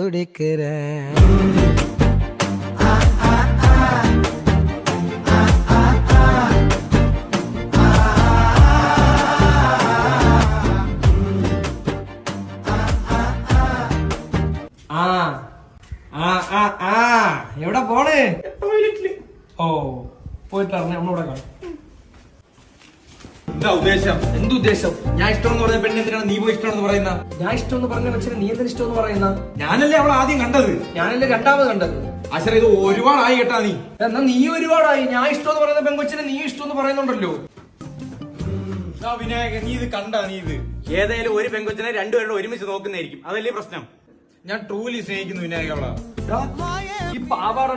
துடிக்கிறேன். എവിടെ പോണേ? ടോയ്ലറ്റില്. ഓ പോയിട്ട് നമ്മളോടെ കാണും. എന്താ ഉദ്ദേശം? എന്തുദ്ദേശം? ഞാൻ ഇഷ്ടമെന്ന് പറഞ്ഞ പെണ്ണ് എന്തിനാണ് നീ പോയി ഇഷ്ടമെന്ന് പറയുന്ന? ഞാൻ ഇഷ്ടമെന്ന് പറഞ്ഞ പക്ഷേ നീ എന്തിനു ഇഷ്ടമെന്ന് പറയുന്ന? ഞാനല്ലേ അവളെ ആദ്യം കണ്ടത്. ഞാനല്ലേ രണ്ടാമത് കണ്ടത്. അശ്വര ഇത് ഒരുപാടായി കേട്ടാ നീ. എന്നാ നീ ഒരുപാടായി. ഞാൻ ഇഷ്ടമെന്ന് പറയുന്ന പെങ്കൊച്ചിനെ നീ ഇഷ്ടമെന്ന് പറയുന്നുണ്ടല്ലോ. വിനായക നീ ഇത് കണ്ടാ? നീ ഇത് ഏതായാലും ഒരു പെങ്കൊച്ചിനെ രണ്ടുപേരുടെ ഒരുമിച്ച് നോക്കുന്നതായിരിക്കും. അതല്ലേ പ്രശ്നം. ഞാൻ ട്രൂലി സ്നേഹിക്കുന്നു വിനായക അവളെ. ഈ പാവാട